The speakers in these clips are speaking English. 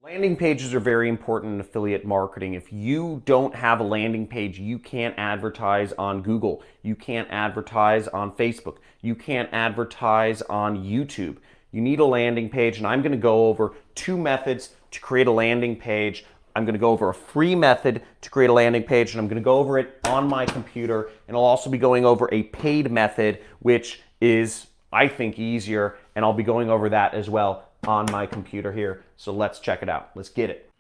Landing pages are very important in affiliate marketing. If you don't have a landing page, you can't advertise on Google. You can't advertise on Facebook. You can't advertise on YouTube. You need a landing page, and I'm going to go over 2 methods to create a landing page. I'm going to go over a free method to create a landing page, and I'm going to go over it on my computer, and I'll also be going over a paid method, which is, I think, easier, and I'll be going over that as well on my computer here. So let's check it out. Let's get it.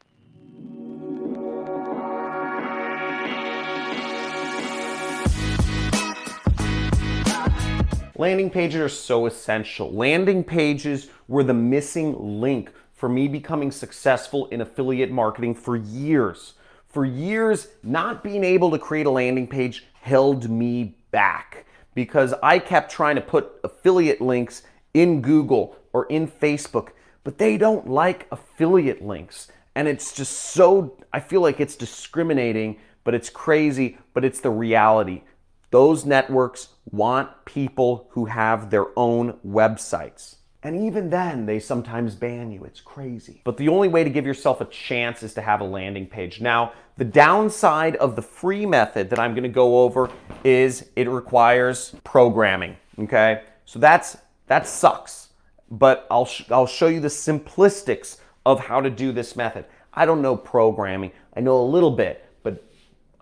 Landing pages are so essential. Landing pages were the missing link for me becoming successful in affiliate marketing for years. For years, not being able to create a landing page held me back because I kept trying to put affiliate links in Google or in Facebook, but they don't like affiliate links. And it's just so, I feel like it's discriminating, but it's crazy, but it's the reality. Those networks want people who have their own websites. And even then, they sometimes ban you. It's crazy. But the only way to give yourself a chance is to have a landing page. Now, the downside of the free method that I'm going to go over is it requires programming, okay? So that sucks. But I'll show you the simplistics of how to do this method. I don't know programming. I know a little bit, but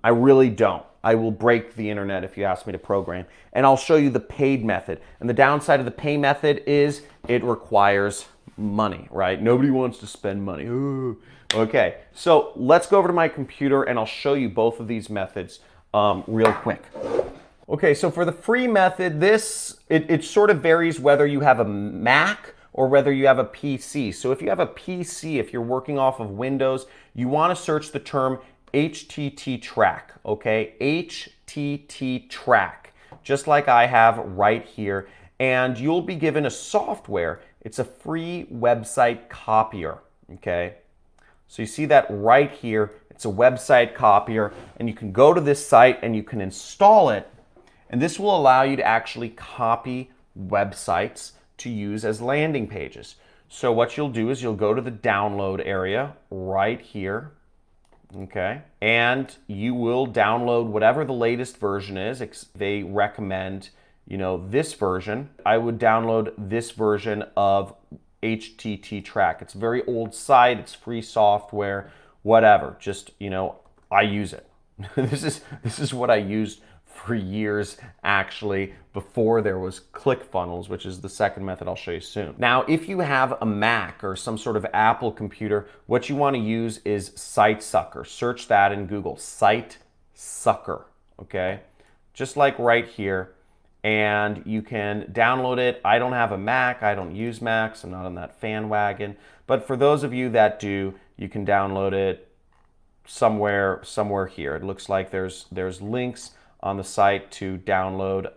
I really don't. I will break the internet if you ask me to program. And I'll show you the paid method. And the downside of the pay method is it requires money, right? Nobody wants to spend money. Ooh. Okay, so let's go over to my computer and I'll show you both of these methods real quick. Okay, so for the free method, it sort of varies whether you have a Mac or whether you have a PC. So if you have a PC, if you're working off of Windows, you want to search the term HTT track, okay? HTT track, just like I have right here. And you'll be given a software. It's a free website copier, okay? So you see that right here. It's a website copier, and you can go to this site and you can install it. And this will allow you to actually copy websites to use as landing pages. So what you'll do is you'll go to the download area right here, okay? And you will download whatever the latest version is. They recommend, this version. I would download this version of HTT track. It's a very old site, it's free software, whatever. Just, I use it. This is what I used for years, actually, before there was ClickFunnels, which is the second method I'll show you soon. Now, if you have a Mac or some sort of Apple computer, what you want to use is SiteSucker. Search that in Google, SiteSucker, okay? Just like right here, and you can download it. I don't have a Mac, I don't use Macs, I'm not on that fan wagon, but for those of you that do, you can download it somewhere here. It looks like there's links on the site to download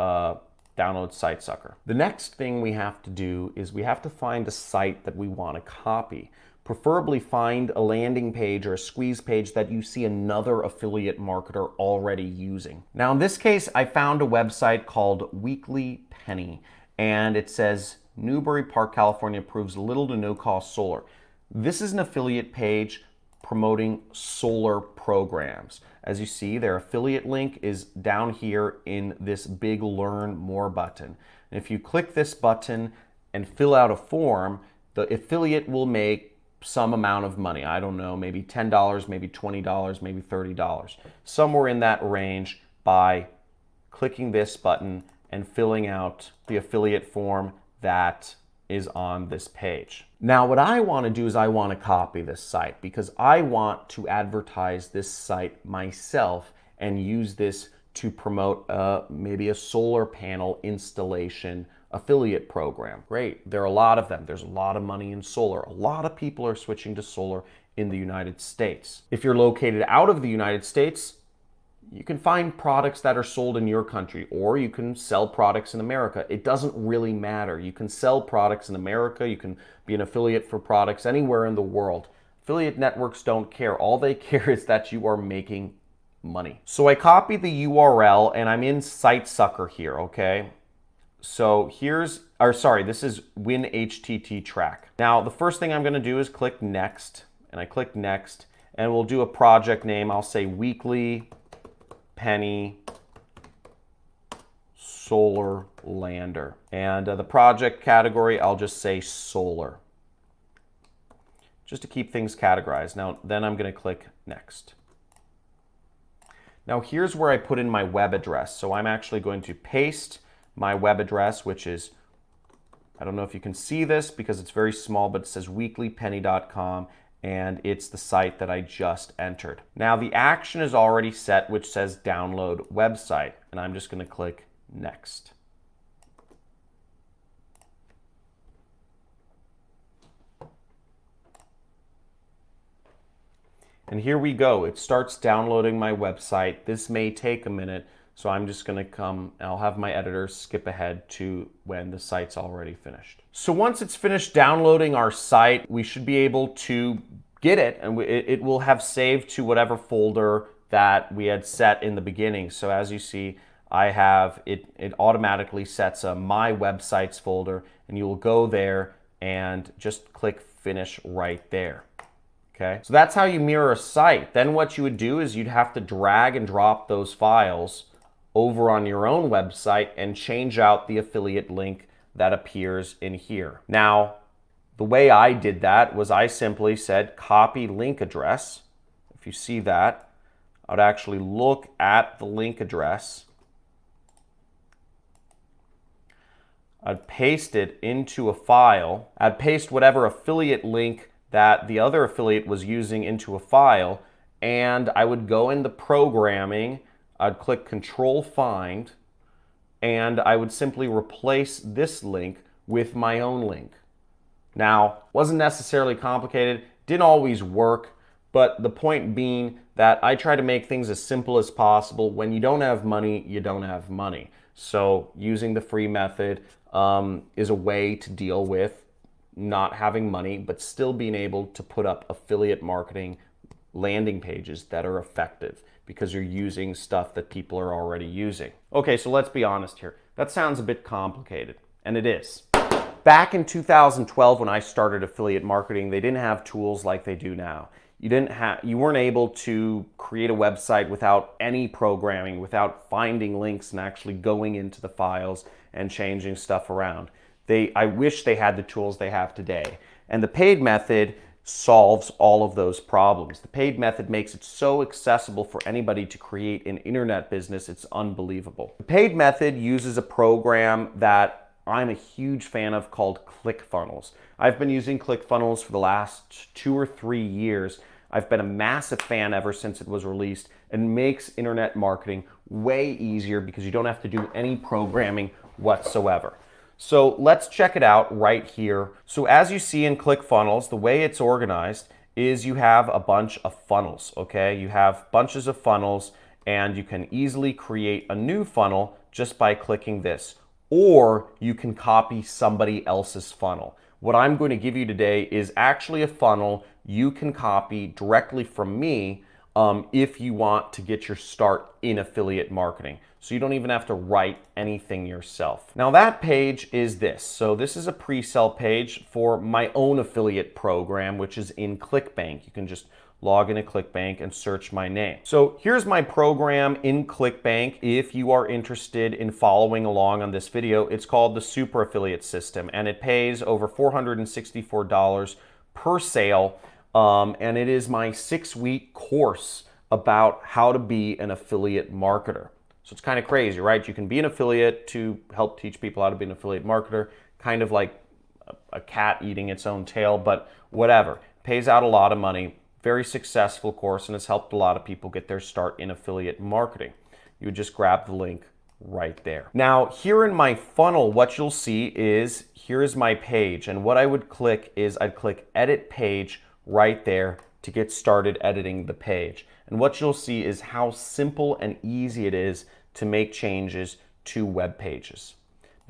SiteSucker. The next thing we have to do is we have to find a site that we want to copy. Preferably find a landing page or a squeeze page that you see another affiliate marketer already using. Now in this case, I found a website called Weekly Penny, and it says Newbury Park, California approves little to no cost solar. This is an affiliate page promoting solar programs. As you see, their affiliate link is down here in this big Learn More button. And if you click this button and fill out a form, the affiliate will make some amount of money. I don't know, maybe $10, maybe $20, maybe $30. Somewhere in that range by clicking this button and filling out the affiliate form that is on this page. Now what I want to do is I want to copy this site because I want to advertise this site myself and use this to promote maybe a solar panel installation affiliate program. Great, there are a lot of them. There's a lot of money in solar. A lot of people are switching to solar in the United States. If you're located out of the United States, you can find products that are sold in your country, or you can sell products in America. It doesn't really matter. You can sell products in America. You can be an affiliate for products anywhere in the world. Affiliate networks don't care. All they care is that you are making money. So I copied the URL and I'm in SiteSucker here, okay? So this is WinHTT track. Now the first thing I'm going to do is click next, and I click next, and we'll do a project name. I'll say Weekly Penny Solar Lander. And the project category, I'll just say solar, just to keep things categorized. Now, then I'm going to click next. Now here's where I put in my web address. So I'm actually going to paste my web address, which is, I don't know if you can see this because it's very small, but it says weeklypenny.com, and it's the site that I just entered. Now the action is already set, which says download website, and I'm just going to click next. And here we go. It starts downloading my website. This may take a minute, so I'm just going to come, and I'll have my editor skip ahead to when the site's already finished. So once it's finished downloading our site, we should be able to get it, and it will have saved to whatever folder that we had set in the beginning. So as you see, I have it automatically sets a My Websites folder, and you will go there and just click Finish right there. Okay, so that's how you mirror a site. Then what you would do is you'd have to drag and drop those files over on your own website and change out the affiliate link that appears in here. Now, the way I did that was I simply said copy link address. If you see that, I'd actually look at the link address. I'd paste it into a file. I'd paste whatever affiliate link that the other affiliate was using into a file, and I would go into programming, I'd click Control Find, and I would simply replace this link with my own link. Now, wasn't necessarily complicated, didn't always work, but the point being that I try to make things as simple as possible. When you don't have money, you don't have money. So using the free method is a way to deal with not having money, but still being able to put up affiliate marketing landing pages that are effective because you're using stuff that people are already using. Okay, so let's be honest here. That sounds a bit complicated, and it is. Back in 2012, when I started affiliate marketing, they didn't have tools like they do now. You weren't able to create a website without any programming, without finding links and actually going into the files and changing stuff around. I wish they had the tools they have today. And the paid method solves all of those problems. The paid method makes it so accessible for anybody to create an internet business, it's unbelievable. The paid method uses a program that I'm a huge fan of called ClickFunnels. I've been using ClickFunnels for the last 2 or 3 years. I've been a massive fan ever since it was released, and makes internet marketing way easier because you don't have to do any programming whatsoever. So let's check it out right here. So as you see in ClickFunnels, the way it's organized is you have a bunch of funnels, okay? You have bunches of funnels, and you can easily create a new funnel just by clicking this. Or you can copy somebody else's funnel. What I'm going to give you today is actually a funnel you can copy directly from me if you want to get your start in affiliate marketing. So you don't even have to write anything yourself. Now that page is this. So this is a pre-sale page for my own affiliate program, which is in ClickBank. You can just log into ClickBank and search my name. So here's my program in ClickBank. If you are interested in following along on this video, it's called the Super Affiliate System, and it pays over $464 per sale. And it is my 6-week course about how to be an affiliate marketer. So it's kind of crazy, right? You can be an affiliate to help teach people how to be an affiliate marketer, kind of like a cat eating its own tail, but whatever. Pays out a lot of money. Very successful course, and has helped a lot of people get their start in affiliate marketing. You would just grab the link right there. Now, here in my funnel, what you'll see is, here is my page, and what I would click is I'd click Edit Page right there to get started editing the page. And what you'll see is how simple and easy it is to make changes to web pages.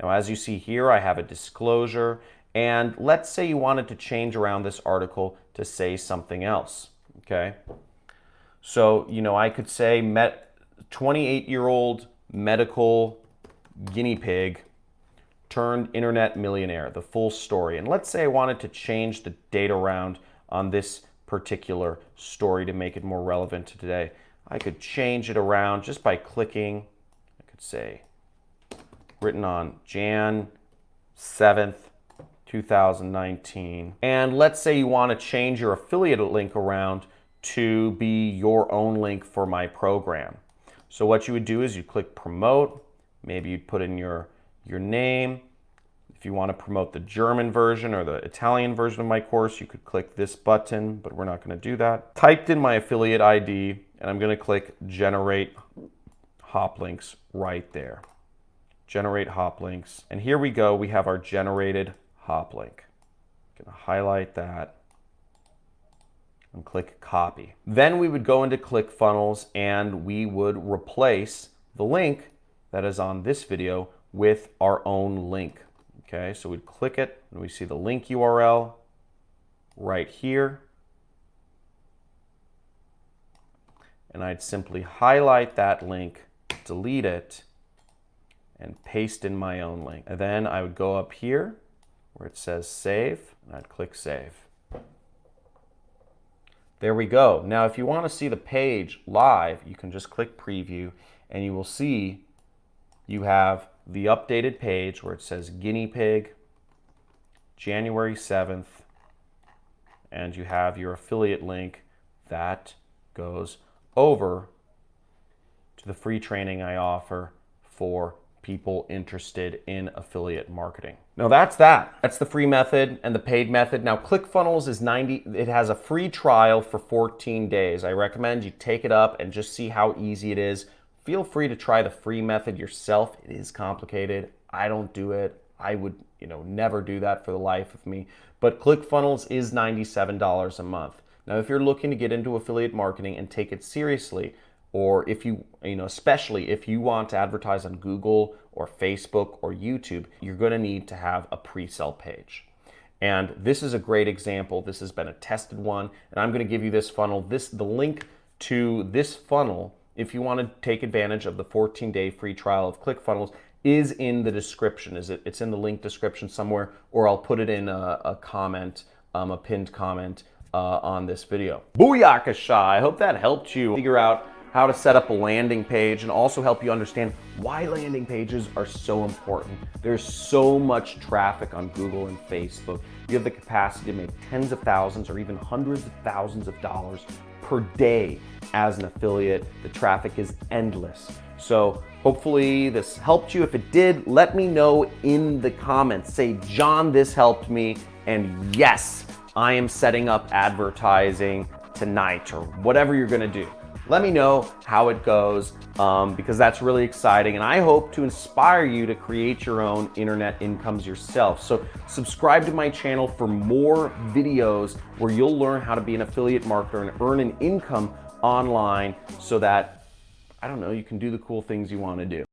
Now, as you see here, I have a disclosure, and let's say you wanted to change around this article to say something else, okay? So, I could say 28-year-old medical guinea pig turned internet millionaire, the full story. And let's say I wanted to change the date around on this particular story to make it more relevant to today. I could change it around just by clicking. I could say written on Jan 7th, 2019. And let's say you want to change your affiliate link around to be your own link for my program. So what you would do is you click promote. Maybe you'd put in your name. If you want to promote the German version or the Italian version of my course, you could click this button, but we're not going to do that. Typed in my affiliate ID, and I'm going to click generate hop links right there. Generate hop links. And here we go. We have our generated hop link. I'm going to highlight that and click copy. Then we would go into ClickFunnels and we would replace the link that is on this video with our own link. Okay, so we'd click it and we see the link URL right here. And I'd simply highlight that link, delete it, and paste in my own link. And then I would go up here where it says save, and I'd click save. There we go. Now, if you want to see the page live, you can just click preview, and you will see you have the updated page where it says guinea pig, January 7th, and you have your affiliate link that goes over to the free training I offer for people interested in affiliate marketing. Now that's that. That's the free method and the paid method. Now ClickFunnels is it has a free trial for 14 days. I recommend you take it up and just see how easy it is. Feel free to try the free method yourself. It is complicated. I don't do it. I would, never do that for the life of me. But ClickFunnels is $97 a month. Now, if you're looking to get into affiliate marketing and take it seriously, or if especially if you want to advertise on Google or Facebook or YouTube, you're going to need to have a pre-sell page. And this is a great example. This has been a tested one, and I'm going to give you this funnel. The link to this funnel, if you want to take advantage of the 14-day free trial of ClickFunnels, is in the description. It's in the link description somewhere, or I'll put it in a comment, a pinned comment on this video. Booyakasha! I hope that helped you figure out how to set up a landing page and also help you understand why landing pages are so important. There's so much traffic on Google and Facebook. You have the capacity to make tens of thousands or even hundreds of thousands of dollars per day as an affiliate. The traffic is endless. So hopefully this helped you. If it did, let me know in the comments. Say, John, this helped me, and yes, I am setting up advertising tonight, or whatever you're gonna do. Let me know how it goes, because that's really exciting, and I hope to inspire you to create your own internet incomes yourself. So subscribe to my channel for more videos where you'll learn how to be an affiliate marketer and earn an income online so that, you can do the cool things you want to do.